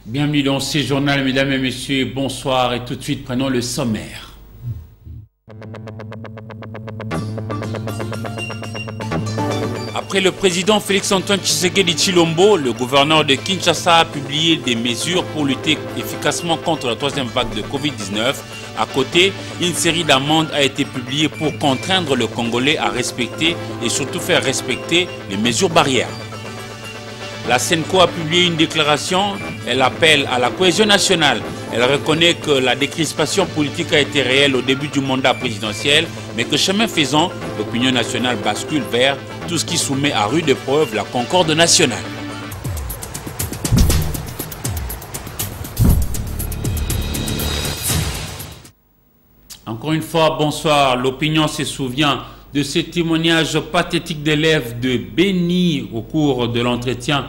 Bienvenue dans ce journal, mesdames et messieurs, bonsoir et tout de suite prenons le sommaire. Après le président Félix-Antoine Tshisekedi Tshilombo, le gouverneur de Kinshasa a publié des mesures pour lutter efficacement contre la troisième vague de Covid-19. À côté, une série d'amendes a été publiée pour contraindre le Congolais à respecter et surtout faire respecter les mesures barrières. La SENCO a publié une déclaration, elle appelle à la cohésion nationale. Elle reconnaît que la décrispation politique a été réelle au début du mandat présidentiel, mais que chemin faisant, l'opinion nationale bascule vers tout ce qui soumet à rude épreuve la concorde nationale. Encore une fois, bonsoir. L'opinion se souvient de ce témoignage pathétique d'élèves de Béni au cours de l'entretien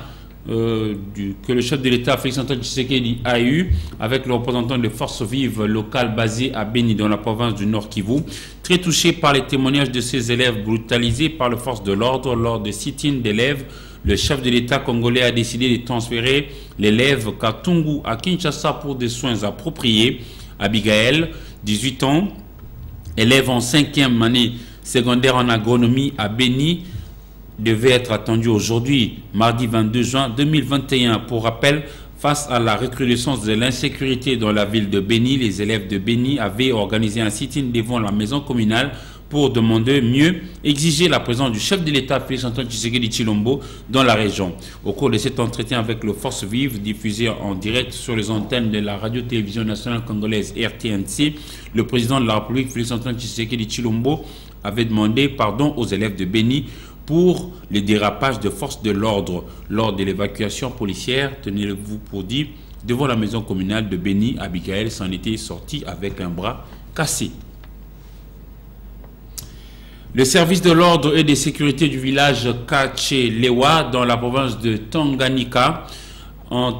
que le chef de l'État, Félix-Antoine Tshisekedi, a eu avec le représentant des forces vives locales basées à Béni, dans la province du Nord Kivu. Très touché par les témoignages de ces élèves brutalisés par les forces de l'ordre lors de sit-in d'élèves, le chef de l'État congolais a décidé de transférer l'élève Katungu à Kinshasa pour des soins appropriés. Abigaël, 18 ans, élève en 5e année secondaire en agronomie à Béni, devait être attendu aujourd'hui, mardi 22 juin 2021. Pour rappel, face à la recrudescence de l'insécurité dans la ville de Béni, les élèves de Béni avaient organisé un sit-in devant la maison communale pour demander mieux exiger la présence du chef de l'État, Félix-Antoine Tshisekedi Tshilombo, dans la région. Au cours de cet entretien avec le Force Vive, diffusé en direct sur les antennes de la radio-télévision nationale congolaise RTNC, le président de la République, Félix-Antoine Tshisekedi Tshilombo, avait demandé pardon aux élèves de Béni pour les dérapages de forces de l'ordre lors de l'évacuation policière, tenez-vous pour dire, devant la maison communale de Béni. Abigaël s'en était sorti avec un bras cassé. Le service de l'ordre et de sécurité du village Kachelewa dans la province de Tanganyika ont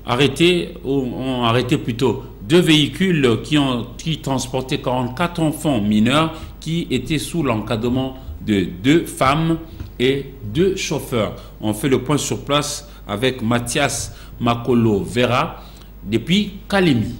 arrêté plutôt deux véhicules qui transportaient 44 enfants mineurs qui étaient sous l'encadrement de 2 femmes et 2 chauffeurs. On fait le point sur place avec Mathias Makolo Vera depuis Kalemi.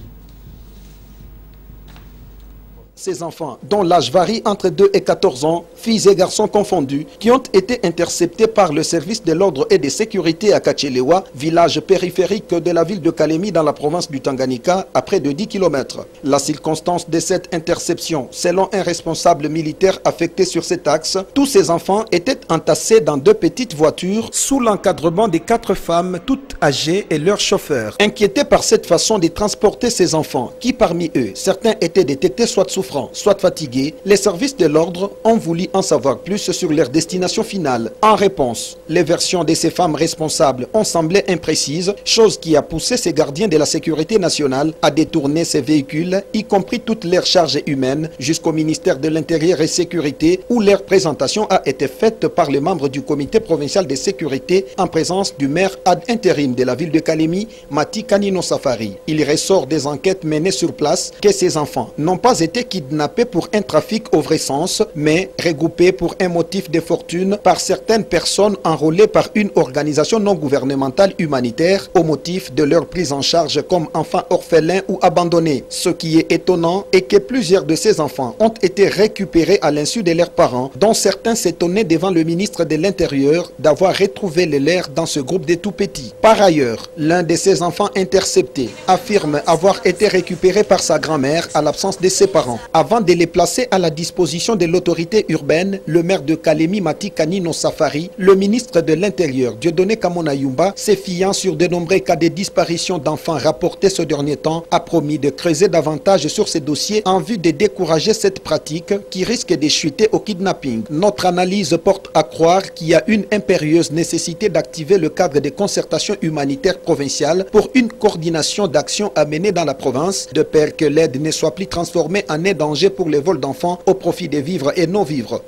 Ces enfants, dont l'âge varie entre 2 et 14 ans, filles et garçons confondus, qui ont été interceptés par le service de l'ordre et de sécurité à Kachelewa, village périphérique de la ville de Kalemi dans la province du Tanganyika, à près de 10 km. La circonstance de cette interception, selon un responsable militaire affecté sur cet axe, tous ces enfants étaient entassés dans 2 petites voitures sous l'encadrement de 4 femmes, toutes âgées, et leurs chauffeurs. Inquiétés par cette façon de transporter ces enfants, qui parmi eux, certains étaient détectés soit souffrants, soit fatigués, les services de l'ordre ont voulu en savoir plus sur leur destination finale. En réponse, les versions de ces femmes responsables ont semblé imprécises, chose qui a poussé ces gardiens de la sécurité nationale à détourner ces véhicules, y compris toutes leurs charges humaines, jusqu'au ministère de l'Intérieur et Sécurité, où leur présentation a été faite par les membres du comité provincial de sécurité en présence du maire ad intérim de la ville de Kalemi, Mati Kanino Safari. Il ressort des enquêtes menées sur place que ces enfants n'ont pas été kidnappés pour un trafic au vrai sens, mais regroupés pour un motif de fortune par certaines personnes enrôlées par une organisation non gouvernementale humanitaire au motif de leur prise en charge comme enfants orphelins ou abandonnés. Ce qui est étonnant est que plusieurs de ces enfants ont été récupérés à l'insu de leurs parents, dont certains s'étonnaient devant le ministre de l'Intérieur d'avoir retrouvé les leurs dans ce groupe de tout petits. Par ailleurs, l'un de ces enfants interceptés affirme avoir été récupéré par sa grand-mère à l'absence de ses parents. Avant de les placer à la disposition de l'autorité urbaine, le maire de Kalemi Mati Kanino Safari, le ministre de l'Intérieur Dieudonné Kamona Yumba, se fiant sur de nombreux cas de disparition d'enfants rapportés ce dernier temps, a promis de creuser davantage sur ces dossiers en vue de décourager cette pratique qui risque de chuter au kidnapping. Notre analyse porte à croire qu'il y a une impérieuse nécessité d'activer le cadre de concertation humanitaire provinciale pour une coordination d'actions à mener dans la province, de peur que l'aide ne soit plus transformée en un danger pour les vols d'enfants au profit des vivres et non-vivres.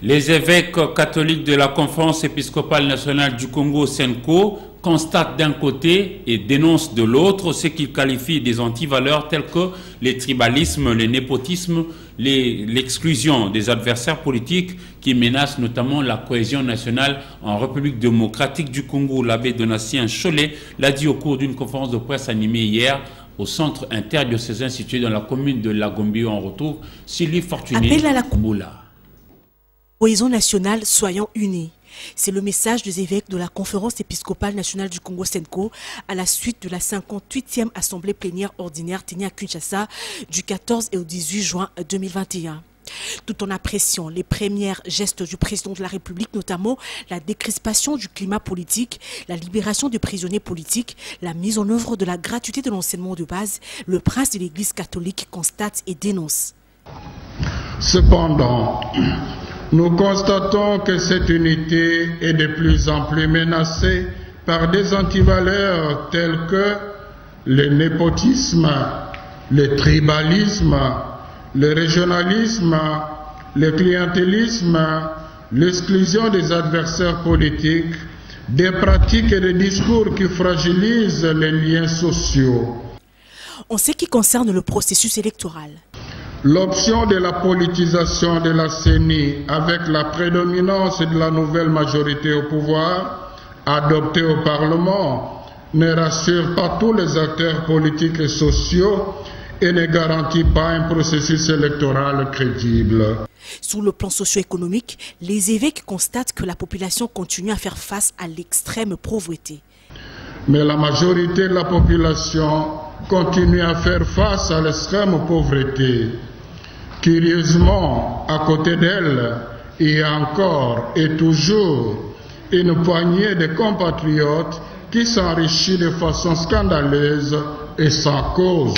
Les évêques catholiques de la Conférence épiscopale nationale du Congo, SENCO, constatent d'un côté et dénoncent de l'autre ce qu'ils qualifient des antivaleurs telles que les tribalismes, le népotisme, l'exclusion des adversaires politiques qui menacent notamment la cohésion nationale en République démocratique du Congo. L'abbé Donatien Cholet l'a dit au cours d'une conférence de presse animée hier au centre interdiocésain situé dans la commune de Lagombi où on retrouve Sylvie Fortuné Moula. Cohésion nationale, soyons unis. C'est le message des évêques de la Conférence épiscopale nationale du Congo SENCO à la suite de la 58e assemblée plénière ordinaire tenue à Kinshasa du 14 et au 18 juin 2021. Tout en appréciant les premiers gestes du président de la République, notamment la décrispation du climat politique, la libération des prisonniers politiques, la mise en œuvre de la gratuité de l'enseignement de base, le prince de l'Église catholique constate et dénonce. Cependant, nous constatons que cette unité est de plus en plus menacée par des antivaleurs telles que le népotisme, le tribalisme, le régionalisme, le clientélisme, l'exclusion des adversaires politiques, des pratiques et des discours qui fragilisent les liens sociaux. En ce qui concerne le processus électoral, l'option de la politisation de la CENI avec la prédominance de la nouvelle majorité au pouvoir adoptée au Parlement ne rassure pas tous les acteurs politiques et sociaux et ne garantit pas un processus électoral crédible. Sur le plan socio-économique, les évêques constatent que la population continue à faire face à l'extrême pauvreté. Mais la majorité de la population continue à faire face à l'extrême pauvreté. Curieusement, à côté d'elle, il y a encore et toujours une poignée de compatriotes qui s'enrichissent de façon scandaleuse et sans cause.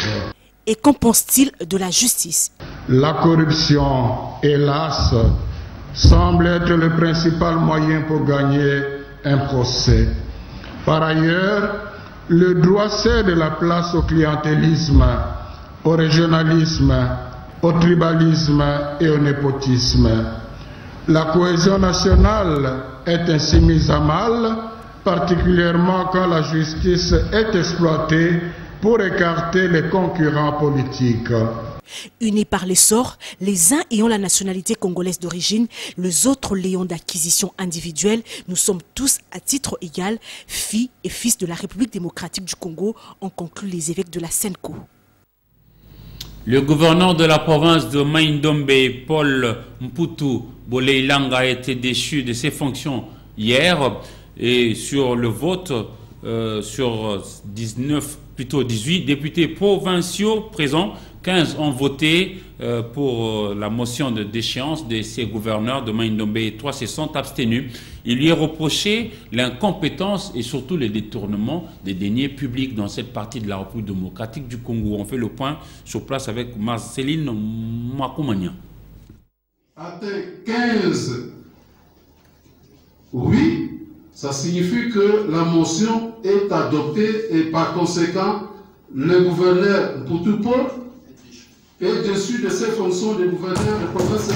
Et qu'en pense-t-il de la justice? La corruption, hélas, semble être le principal moyen pour gagner un procès. Par ailleurs, le droit cède la place au clientélisme, au régionalisme, au tribalisme et au népotisme. La cohésion nationale est ainsi mise à mal, particulièrement quand la justice est exploitée pour écarter les concurrents politiques. Unis par les sorts, les uns ayant la nationalité congolaise d'origine, les autres l'ayant d'acquisition individuelle, nous sommes tous à titre égal, filles et fils de la République démocratique du Congo, ont conclu les évêques de la SENCO. Le gouverneur de la province de Mai-Ndombe, Paul Mputu Boleilanga, a été déchu de ses fonctions hier et sur le vote sur 18 députés provinciaux présents, 15 ont voté pour la motion de déchéance de ces gouverneurs de Mai-Ndombe et 3 se sont abstenus. Il lui est reproché l'incompétence et surtout le détournement des deniers publics dans cette partie de la République démocratique du Congo. On fait le point sur place avec Marceline Makoumania. Atteint 15 oui, ça signifie que la motion est adoptée et par conséquent, le gouverneur Mputu Paul est déchu de ses fonctions de gouverneur de province de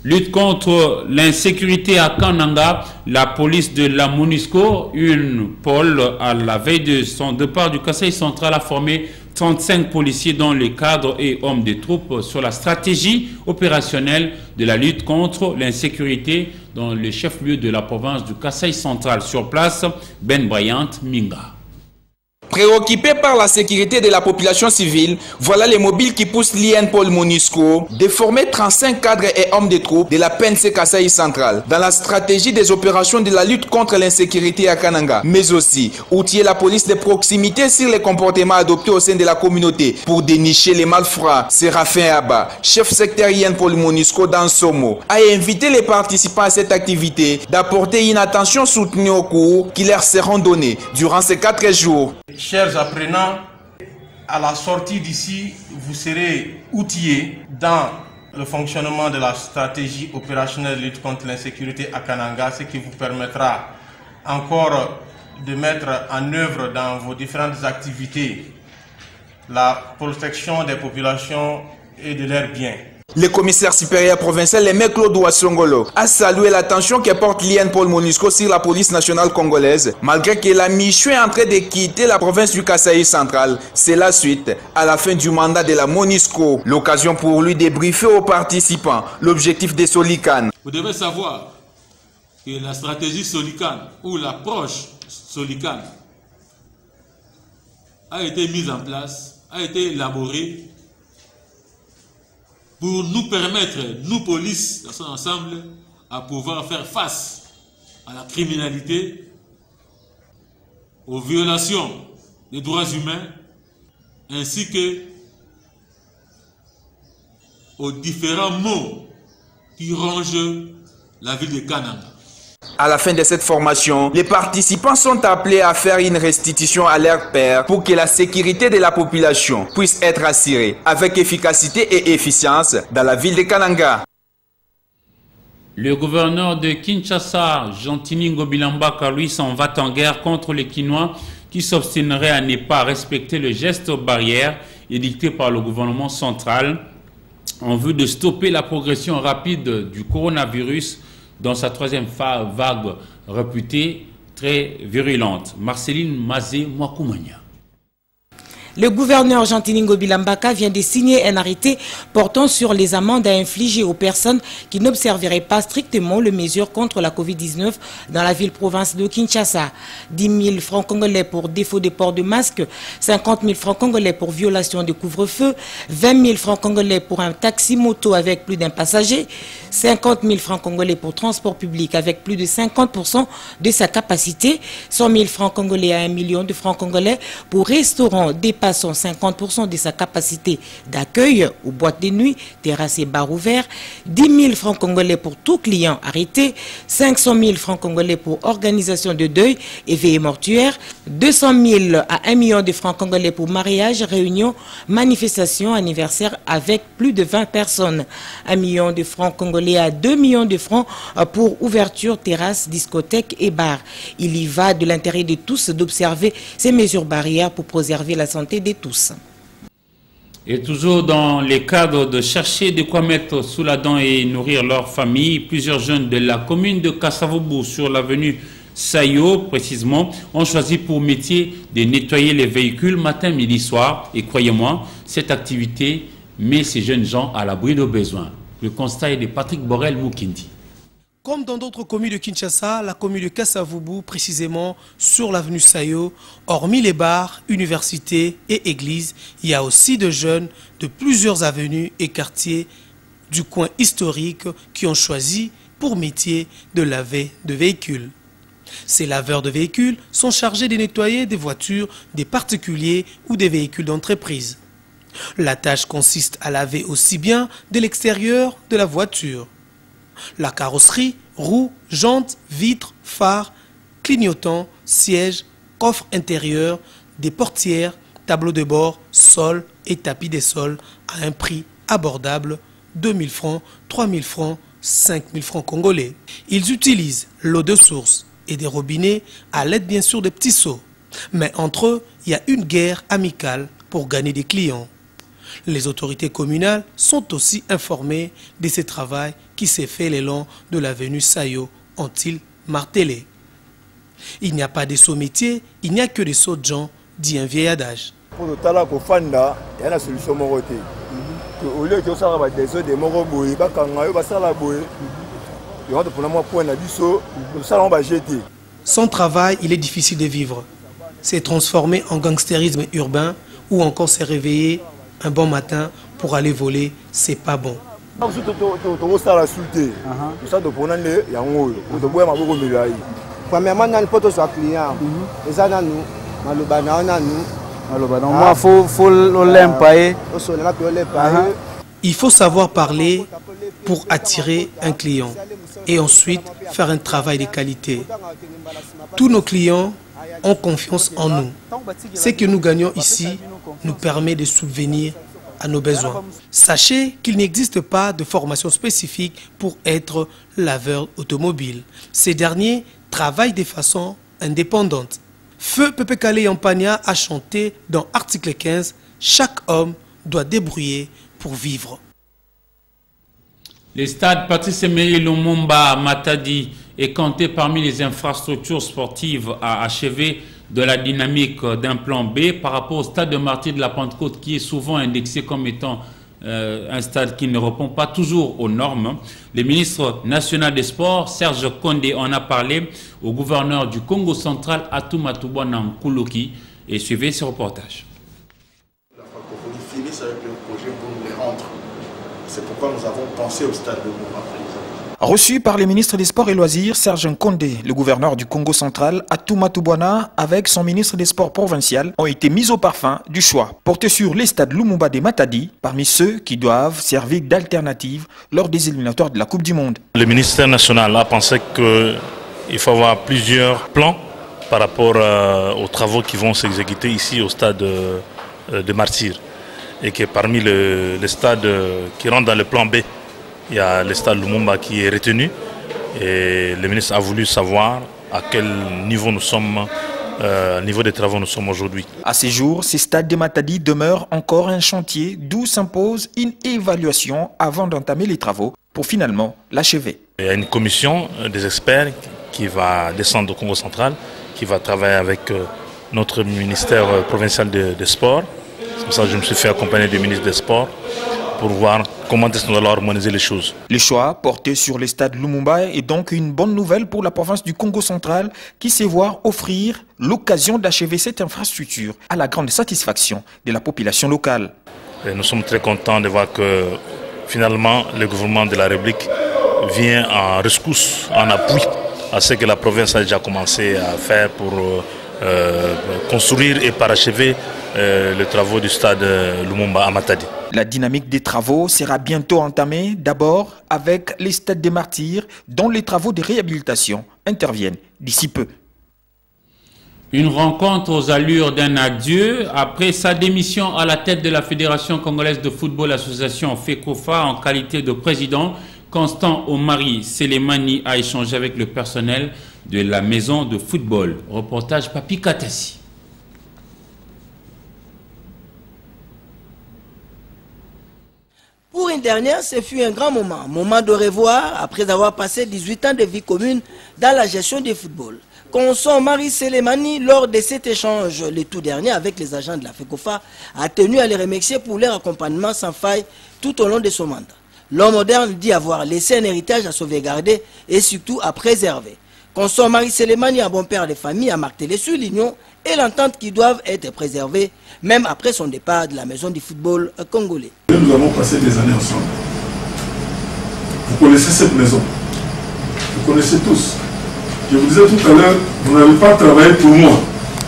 Lutte contre l'insécurité à Kananga, la police de la MONUSCO, une pôle à la veille de son départ du Kasaï central, a formé 35 policiers dont les cadres et hommes des troupes sur la stratégie opérationnelle de la lutte contre l'insécurité dans le chef-lieu de la province du Kasaï central. Sur place, Ben Bryant Minga. Préoccupés par la sécurité de la population civile, voilà les mobiles qui poussent l'INPOL MONUSCO de former 35 cadres et hommes de troupes de la PNC Kasai centrale dans la stratégie des opérations de la lutte contre l'insécurité à Kananga, mais aussi outiller la police de proximité sur les comportements adoptés au sein de la communauté pour dénicher les malfrats. Séraphin Abba, chef secteur INPOL MONUSCO dans Somo, a invité les participants à cette activité d'apporter une attention soutenue aux cours qui leur seront donnés durant ces 4 jours. Chers apprenants, à la sortie d'ici, vous serez outillés dans le fonctionnement de la stratégie opérationnelle de lutte contre l'insécurité à Kananga, ce qui vous permettra encore de mettre en œuvre dans vos différentes activités la protection des populations et de leurs biens. Le commissaire supérieur provincial Aimé Claude Ouassongolo a salué l'attention que porte l'INPOL MONUSCO sur la police nationale congolaise, malgré que la mission est en train de quitter la province du Kasaï central. C'est la suite à la fin du mandat de la MONUSCO. L'occasion pour lui de briefer aux participants l'objectif des Solican. Vous devez savoir que la stratégie Solican ou l'approche Solican a été mise en place, a été élaborée pour nous permettre, nous police, ensemble, à pouvoir faire face à la criminalité, aux violations des droits humains, ainsi que aux différents maux qui rongent la ville de Kananga. À la fin de cette formation, les participants sont appelés à faire une restitution à leurs pairs pour que la sécurité de la population puisse être assurée avec efficacité et efficience dans la ville de Kananga. Le gouverneur de Kinshasa, Jean-Tini Ngobilambaka, lui, s'en va en guerre contre les Kinois qui s'obstineraient à ne pas respecter le geste barrière édicté par le gouvernement central en vue de stopper la progression rapide du coronavirus dans sa 3e vague réputée très virulente. Marceline Mazé Mwakoumania. Le gouverneur Jean-Tini Ngobilambaka vient de signer un arrêté portant sur les amendes à infliger aux personnes qui n'observeraient pas strictement les mesures contre la Covid-19 dans la ville-province de Kinshasa. 10 000 francs congolais pour défaut de port de masque, 50 000 francs congolais pour violation de couvre-feu, 20 000 francs congolais pour un taxi-moto avec plus d'un passager, 50 000 francs congolais pour transport public avec plus de 50% de sa capacité, 100 000 francs congolais à 1 million de francs congolais pour restaurants dépassant 50% de sa capacité d'accueil aux boîtes de nuit, terrasses et bars ouverts, 10 000 francs congolais pour tout client arrêté, 500 000 francs congolais pour organisation de deuil et veillée mortuaire, 200 000 à 1 million de francs congolais pour mariage, réunion, manifestation, anniversaire avec plus de 20 personnes, 1 million de francs congolais à 2 millions de francs pour ouverture, terrasse, discothèque et bar. Il y va de l'intérêt de tous d'observer ces mesures barrières pour préserver la santé de tous. Et toujours dans les cadres de chercher de quoi mettre sous la dent et nourrir leur famille, plusieurs jeunes de la commune de Kasavubu sur l'avenue Sayo précisément ont choisi pour métier de nettoyer les véhicules matin, midi, soir. Et croyez-moi, cette activité met ces jeunes gens à l'abri de besoins. Le constat est de Patrick Borel Moukindi. Comme dans d'autres communes de Kinshasa, la commune de Kasavubu, précisément sur l'avenue Sayo, hormis les bars, universités et églises, il y a aussi des jeunes de plusieurs avenues et quartiers du coin historique qui ont choisi pour métier de laver de véhicules. Ces laveurs de véhicules sont chargés de nettoyer des voitures, des particuliers ou des véhicules d'entreprise. La tâche consiste à laver aussi bien de l'extérieur de la voiture. La carrosserie, roues, jantes, vitres, phares, clignotants, sièges, coffres intérieurs, des portières, tableaux de bord, sol et tapis des sols à un prix abordable, 2 000 francs, 3 000 francs, 5 000 francs congolais. Ils utilisent l'eau de source et des robinets à l'aide bien sûr des petits seaux. Mais entre eux, il y a une guerre amicale pour gagner des clients. Les autorités communales sont aussi informées de ce travail qui s'est fait le long de l'avenue Sayo, ont-ils martelé. Il n'y a pas de sauts métiers, il n'y a que des sauts de gens, dit un vieil adage. Pour le talent qu'on fait, il y a une solution morotée. Au lieu que ça va des autres des moroboués, ça va Sans travail, il est difficile de vivre. s'est transformé en gangstérisme urbain ou encore s'est réveillé un bon matin pour aller voler, c'est pas bon. Premièrement, il faut que soit client. Et ça, il faut savoir parler pour attirer un client et ensuite faire un travail de qualité. Tous nos clients ont confiance en nous. Ce que nous gagnons ici nous permet de subvenir à nos besoins. Sachez qu'il n'existe pas de formation spécifique pour être laveur automobile. Ces derniers travaillent de façon indépendante. Feu Pepe Kale Yampania a chanté dans article 15 « Chaque homme doit débrouiller pour vivre ». Le stade Patrice Emery Lumumba à Matadi est compté parmi les infrastructures sportives à achever de la dynamique d'un plan B par rapport au stade de Martyrs de la Pentecôte qui est souvent indexé comme étant un stade qui ne répond pas toujours aux normes. Le ministre national des Sports, Serge Kondé, en a parlé au gouverneur du Congo central, Atumatubwana Nkuluki, et suivez ce reportage. La francophonie finisse avec le projet pour nous les rendre. C'est pourquoi nous avons pensé au stade de Lumumba. Reçu par les ministres des Sports et Loisirs, Serge Nkondé, le gouverneur du Congo central, Atumatubwana, avec son ministre des Sports provincial, ont été mis au parfum du choix porté sur les stades Lumumba de Matadi, parmi ceux qui doivent servir d'alternative lors des éliminatoires de la Coupe du Monde. Le ministère national a pensé qu'il faut avoir plusieurs plans par rapport aux travaux qui vont s'exécuter ici au stade de Martyrs. Et que parmi les stades qui rentrent dans le plan B, il y a le stade Lumumba qui est retenu et le ministre a voulu savoir à quel niveau nous sommes, niveau des travaux nous sommes aujourd'hui. À ces jours, ces stades de Matadi demeurent encore un chantier d'où s'impose une évaluation avant d'entamer les travaux pour finalement l'achever. Il y a une commission des experts qui va descendre au Congo central, qui va travailler avec notre ministère provincial des Sports. C'est pour ça que je me suis fait accompagner du ministre des Sports pour voir comment est-ce qu'on doit harmoniser les choses. Le choix porté sur les stades Lumumba est donc une bonne nouvelle pour la province du Congo central qui sait voir offrir l'occasion d'achever cette infrastructure à la grande satisfaction de la population locale. Et nous sommes très contents de voir que finalement le gouvernement de la République vient en rescousse, en appui à ce que la province a déjà commencé à faire pour construire et parachever les travaux du stade Lumumba à Matadi. La dynamique des travaux sera bientôt entamée, d'abord avec les stades des Martyrs, dont les travaux de réhabilitation interviennent d'ici peu. Une rencontre aux allures d'un adieu. Après sa démission à la tête de la Fédération congolaise de football, association FECOFA, en qualité de président, Constant Omari Selemani a échangé avec le personnel de la maison de football. Reportage Papi Katassi. Pour une dernière, ce fut un grand moment de revoir après avoir passé 18 ans de vie commune dans la gestion du football. Constant Omari Selemani, lors de cet échange, le tout dernier avec les agents de la FECOFA, a tenu à les remercier pour leur accompagnement sans faille tout au long de son mandat. L'homme moderne dit avoir laissé un héritage à sauvegarder et surtout à préserver. Constant Omari Selemani, un bon père de famille, a marqué les l'union et l'entente qui doivent être préservées, même après son départ de la maison du football congolais. Nous avons passé des années ensemble. Vous connaissez cette maison. Vous connaissez tous. Je vous disais tout à l'heure, vous n'avez pas travaillé pour moi.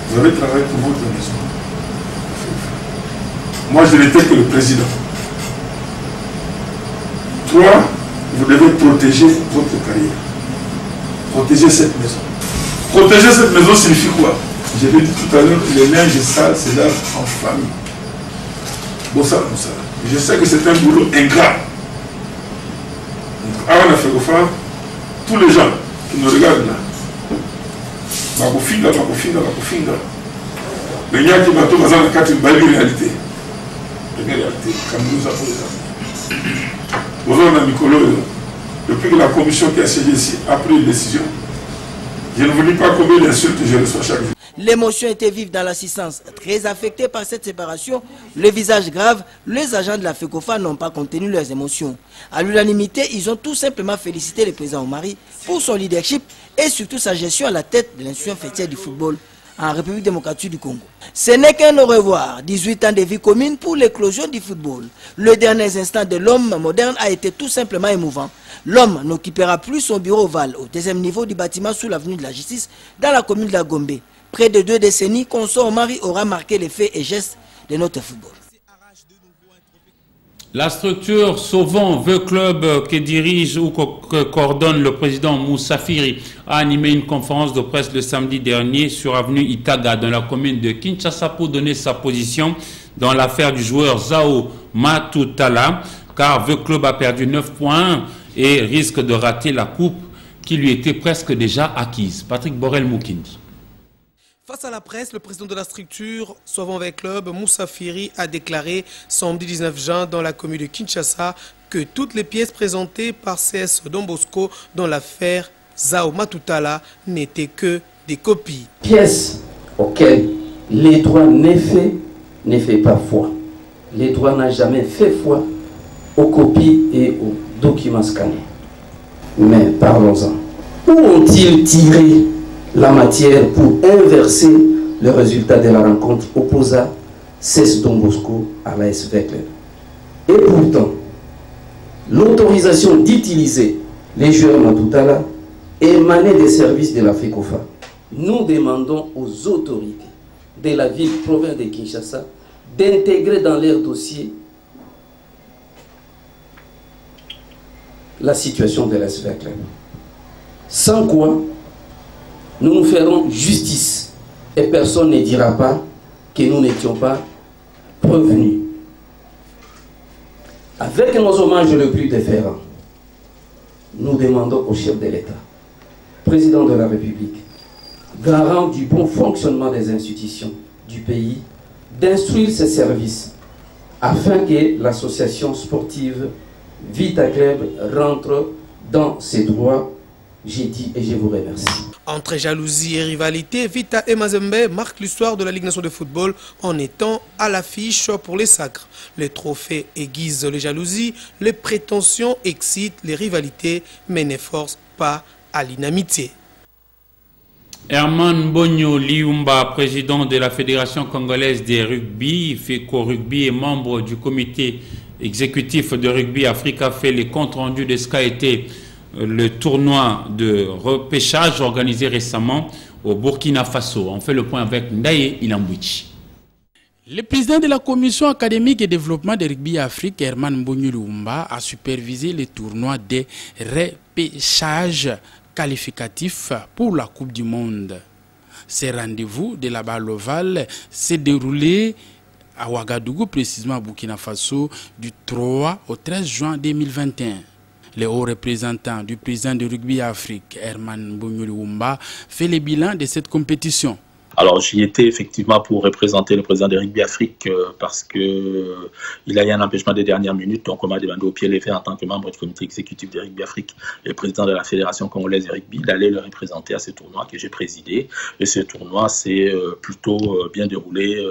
Vous avez travaillé pour votre maison. Moi, je n'étais que le président. Toi, vous devez protéger votre carrière. Protéger cette maison. Protéger cette maison signifie quoi? Je l'ai dit tout à l'heure, les linges sales se lavent en famille. Bon ça, bon ça. Je sais que c'est un boulot ingrat. Donc, avant la FECOFA, tous les gens qui nous regardent là, Bakofinga. Les gens qui m'attendent dans la carte, une réalité. Une réalité, comme nous avons les amis. Bonjour, Nicolo, depuis que la commission qui a siégé ici a pris une décision, je ne vous dis pas combien d'insultes je reçois chaque jour. L'émotion était vive dans l'assistance. Très affectés par cette séparation, le visage grave, les agents de la FECOFA n'ont pas contenu leurs émotions. À l'unanimité, ils ont tout simplement félicité le président Omari pour son leadership et surtout sa gestion à la tête de l'institution fêtière du football en République démocratique du Congo. Ce n'est qu'un au revoir, 18 ans de vie commune pour l'éclosion du football. Le dernier instant de l'homme moderne a été tout simplement émouvant. L'homme n'occupera plus son bureau ovale au deuxième niveau du bâtiment sous l'avenue de la Justice dans la commune de la Gombe. Près de 2 décennies, Consort Marie aura marqué les faits et gestes de notre football. La structure Sauvons Vœux Club que dirige ou que coordonne le président Moussa Firi a animé une conférence de presse le samedi dernier sur avenue Itaga dans la commune de Kinshasa pour donner sa position dans l'affaire du joueur Zao Matutala, car Vœux Club a perdu 9 points et risque de rater la coupe qui lui était presque déjà acquise. Patrick Borel-Moukindi. Face à la presse, le président de la structure Sauvons Vœux Club, Moussa Firi, a déclaré samedi 19 juin dans la commune de Kinshasa que toutes les pièces présentées par CS Don Bosco dans l'affaire Zao Matutala n'étaient que des copies. Pièces auxquelles les droits ne fait pas foi. Les droits n'a jamais fait foi aux copies et aux documents scannés. Mais parlons-en. Où ont-ils tiré la matière pour inverser le résultat de la rencontre opposa CS Don Bosco à l'AS Vœux Club? Et pourtant, l'autorisation d'utiliser les joueurs Matutala émanait des services de la FECOFA. Nous demandons aux autorités de la ville-province de Kinshasa d'intégrer dans leur dossier la situation de l'AS Vœux Club. Sans quoi, nous nous ferons justice et personne ne dira pas que nous n'étions pas prévenus. Avec nos hommages le plus déférents, nous demandons au chef de l'État, président de la République, garant du bon fonctionnement des institutions du pays, d'instruire ses services afin que l'association sportive Vita Club rentre dans ses droits. J'ai dit et je vous remercie. Entre jalousie et rivalité, Vita et Mazembe marquent l'histoire de la Ligue nationale de football en étant à l'affiche pour les sacres. Les trophées aiguisent les jalousies, les prétentions excitent les rivalités, mais ne forcent pas à l'inamitié. Herman Bonyo Liumba, président de la Fédération congolaise des rugby, FECO Rugby et membre du comité exécutif de rugby Afrique, a fait les comptes rendus de ce qu'a été le tournoi de repêchage organisé récemment au Burkina Faso. On fait le point avec Ndaye Ilambouchi. Le président de la commission académique et développement de rugby Afrique, Herman Mbonyulumba, a supervisé le tournoi de repêchage qualificatif pour la Coupe du Monde. Ce rendez-vous de la balle ovale s'est déroulé à Ouagadougou, précisément à Burkina Faso, du 3 au 13 juin 2021. Le haut représentant du président de rugby Afrique, Herman Mbonyulumba, fait le bilan de cette compétition. Alors j'y étais effectivement pour représenter le président de Rugby Afrique parce que il a eu un empêchement des dernières minutes, donc on m'a demandé au pied levé en tant que membre du comité exécutif de Rugby Afrique et le président de la Fédération congolaise de rugby d'aller le représenter à ce tournoi que j'ai présidé. Et ce tournoi s'est plutôt bien déroulé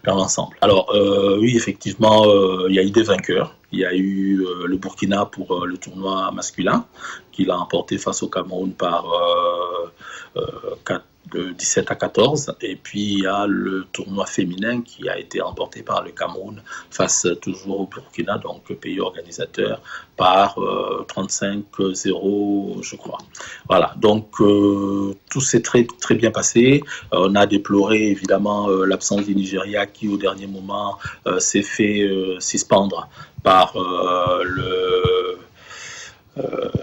dans l'ensemble. Alors oui, effectivement, il y a eu des vainqueurs. Il y a eu le Burkina pour le tournoi masculin qu'il a emporté face au Cameroun par 17 à 14, et puis il y a le tournoi féminin qui a été remporté par le Cameroun face toujours au Burkina, donc pays organisateur, par 35-0 je crois. Voilà, donc tout s'est très bien passé. On a déploré évidemment l'absence du Nigeria qui au dernier moment s'est fait suspendre par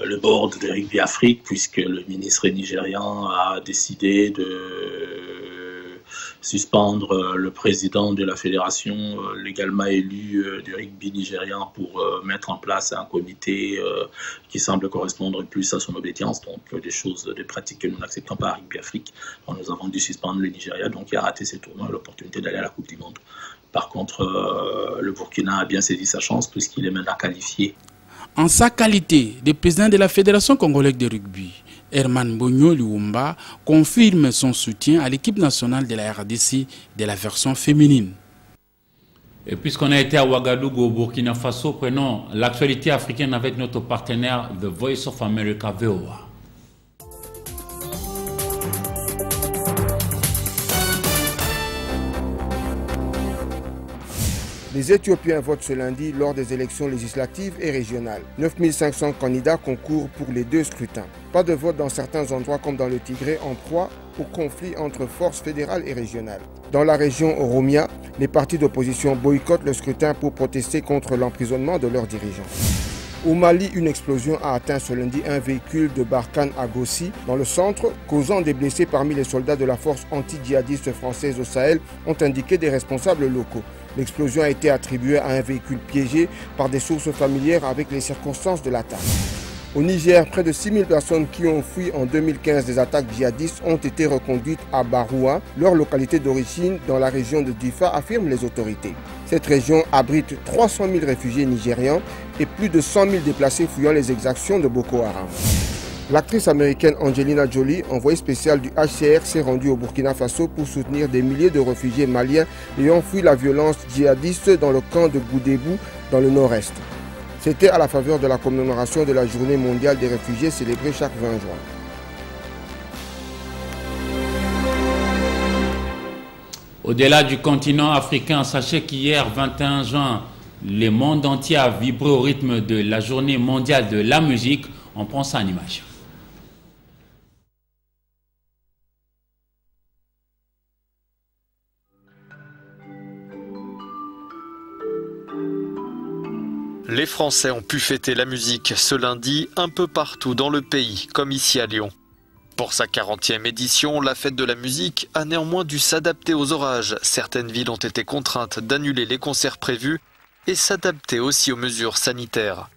le board de Rugby Afrique, puisque le ministre nigérian a décidé de suspendre le président de la fédération légalement élu du rugby nigérian pour mettre en place un comité qui semble correspondre plus à son obédience, donc des pratiques que nous n'acceptons pas à Rugby Afrique. Donc, nous avons dû suspendre le Nigeria, donc il a raté ces tournois et l'opportunité d'aller à la Coupe du Monde. Par contre, le Burkina a bien saisi sa chance puisqu'il est maintenant qualifié. En sa qualité de président de la Fédération congolaise de rugby, Herman Mbonyulumba confirme son soutien à l'équipe nationale de la RDC de la version féminine. Et puisqu'on a été à Ouagadougou au Burkina Faso, prenons l'actualité africaine avec notre partenaire The Voice of America, VOA. Les Éthiopiens votent ce lundi lors des élections législatives et régionales. 9500 candidats concourent pour les 2 scrutins. Pas de vote dans certains endroits comme dans le Tigré, en proie au conflit entre forces fédérales et régionales. Dans la région Oromia, les partis d'opposition boycottent le scrutin pour protester contre l'emprisonnement de leurs dirigeants. Au Mali, une explosion a atteint ce lundi un véhicule de Barkhane à Gossi, dans le centre, causant des blessés parmi les soldats de la force anti-djihadiste française au Sahel, ont indiqué des responsables locaux. L'explosion a été attribuée à un véhicule piégé par des sources familières avec les circonstances de l'attaque. Au Niger, près de 6000 personnes qui ont fui en 2015 des attaques djihadistes ont été reconduites à Baroua, leur localité d'origine dans la région de Difa, affirment les autorités. Cette région abrite 300 000 réfugiés nigérians et plus de 100 000 déplacés fuyant les exactions de Boko Haram. L'actrice américaine Angelina Jolie, envoyée spéciale du HCR, s'est rendue au Burkina Faso pour soutenir des milliers de réfugiés maliens ayant fui la violence djihadiste dans le camp de Goudébou, dans le nord-est. C'était à la faveur de la commémoration de la Journée mondiale des réfugiés célébrée chaque 20 juin. Au-delà du continent africain, sachez qu'hier, 21 juin, le monde entier a vibré au rythme de la Journée mondiale de la musique. On prend ça en image. Les Français ont pu fêter la musique ce lundi un peu partout dans le pays, comme ici à Lyon. Pour sa 40e édition, la fête de la musique a néanmoins dû s'adapter aux orages. Certaines villes ont été contraintes d'annuler les concerts prévus et s'adapter aussi aux mesures sanitaires.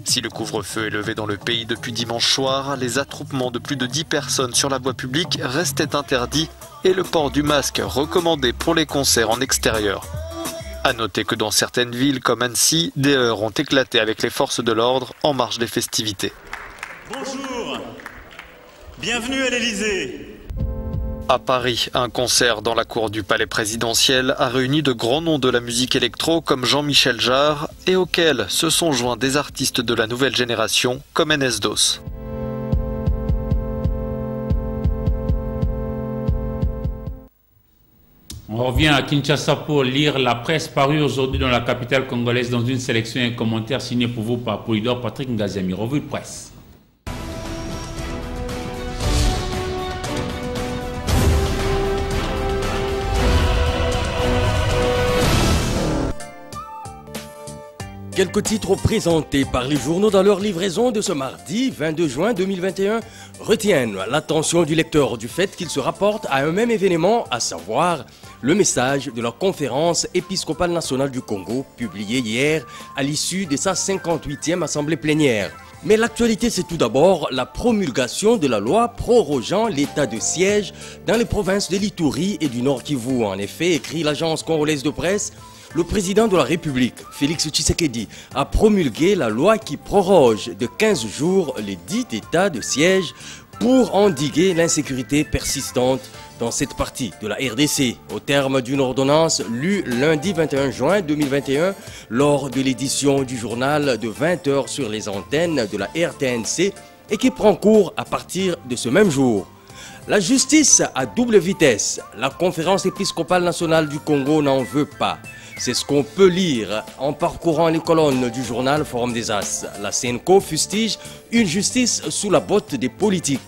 Si le couvre-feu est levé dans le pays depuis dimanche soir, les attroupements de plus de 10 personnes sur la voie publique restaient interdits et le port du masque recommandé pour les concerts en extérieur. A noter que dans certaines villes comme Annecy, des heurts ont éclaté avec les forces de l'ordre en marge des festivités. Bonjour, bienvenue à l'Élysée. À Paris, un concert dans la cour du palais présidentiel a réuni de grands noms de la musique électro comme Jean-Michel Jarre et auxquels se sont joints des artistes de la nouvelle génération comme NS-DOS. On revient à Kinshasa pour lire la presse parue aujourd'hui dans la capitale congolaise dans une sélection et un commentaire signé pour vous par Polydor Patrick Ngaziami. Revue de presse. Quelques titres présentés par les journaux dans leur livraison de ce mardi 22 juin 2021 retiennent l'attention du lecteur du fait qu'il se rapporte à un même événement, à savoir le message de la conférence épiscopale nationale du Congo publié hier à l'issue de sa 58e assemblée plénière. Mais l'actualité, c'est tout d'abord la promulgation de la loi prorogeant l'état de siège dans les provinces de l'Ituri et du Nord Kivu. En effet, écrit l'agence congolaise de presse, le président de la République, Félix Tshisekedi, a promulgué la loi qui proroge de 15 jours les dits états de siège pour endiguer l'insécurité persistante dans cette partie de la RDC, au terme d'une ordonnance lue lundi 21 juin 2021 lors de l'édition du journal de 20h sur les antennes de la RTNC et qui prend cours à partir de ce même jour. La justice à double vitesse, la conférence épiscopale nationale du Congo n'en veut pas. C'est ce qu'on peut lire en parcourant les colonnes du journal Forum des As. La CENCO fustige une justice sous la botte des politiques.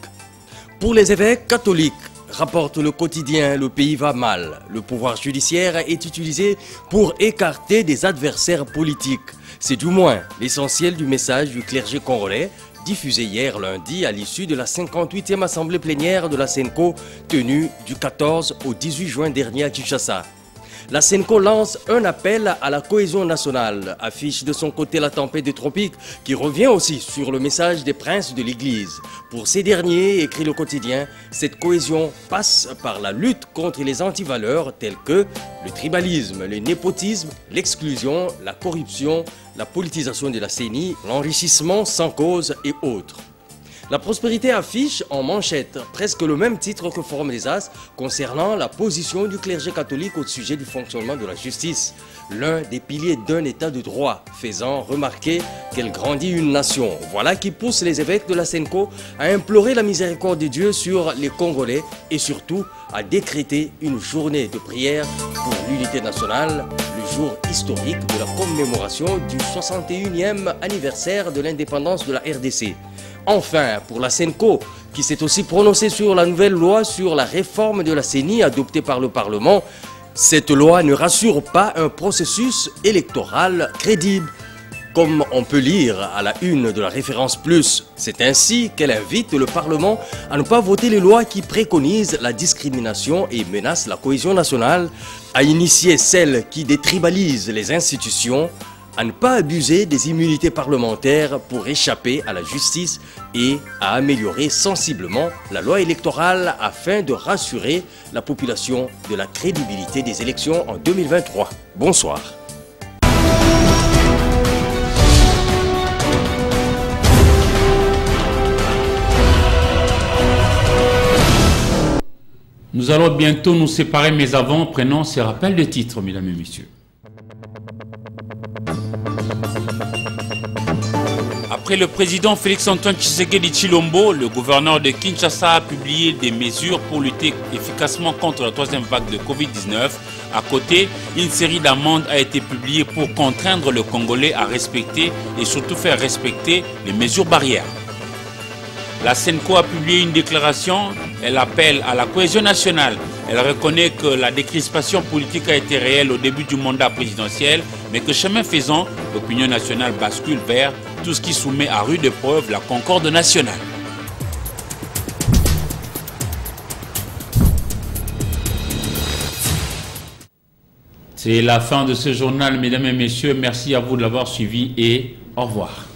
Pour les évêques catholiques, rapporte le quotidien, le pays va mal. Le pouvoir judiciaire est utilisé pour écarter des adversaires politiques. C'est du moins l'essentiel du message du clergé congolais, diffusé hier lundi à l'issue de la 58e assemblée plénière de la CENCO tenue du 14 au 18 juin dernier à Kinshasa. La CENCO lance un appel à la cohésion nationale, affiche de son côté la tempête des tropiques qui revient aussi sur le message des princes de l'Église. Pour ces derniers, écrit le quotidien, cette cohésion passe par la lutte contre les antivaleurs telles que le tribalisme, le népotisme, l'exclusion, la corruption, la politisation de la CENI, l'enrichissement sans cause et autres. La Prospérité affiche en manchette presque le même titre que Forum des As concernant la position du clergé catholique au sujet du fonctionnement de la justice, l'un des piliers d'un état de droit, faisant remarquer qu'elle grandit une nation. Voilà qui pousse les évêques de la SENCO à implorer la miséricorde de Dieu sur les Congolais et surtout à décréter une journée de prière pour l'unité nationale, le jour historique de la commémoration du 61e anniversaire de l'indépendance de la RDC. Enfin, pour la SENCO, qui s'est aussi prononcée sur la nouvelle loi sur la réforme de la CENI adoptée par le Parlement, cette loi ne rassure pas un processus électoral crédible. Comme on peut lire à la une de la Référence Plus, c'est ainsi qu'elle invite le Parlement à ne pas voter les lois qui préconisent la discrimination et menacent la cohésion nationale, à initier celles qui détribalisent les institutions, à ne pas abuser des immunités parlementaires pour échapper à la justice et à améliorer sensiblement la loi électorale afin de rassurer la population de la crédibilité des élections en 2023. Bonsoir. Nous allons bientôt nous séparer, mais avant, prenons ces rappels de titres, mesdames et messieurs. Après le président Félix-Antoine Tshisekedi Tshilombo, le gouverneur de Kinshasa a publié des mesures pour lutter efficacement contre la troisième vague de Covid-19. À côté, une série d'amendes a été publiée pour contraindre le Congolais à respecter et surtout faire respecter les mesures barrières. La SENCO a publié une déclaration, elle appelle à la cohésion nationale. Elle reconnaît que la décrispation politique a été réelle au début du mandat présidentiel, mais que chemin faisant, l'opinion nationale bascule vers tout ce qui soumet à rude épreuve la concorde nationale. C'est la fin de ce journal, mesdames et messieurs. Merci à vous de l'avoir suivi et au revoir.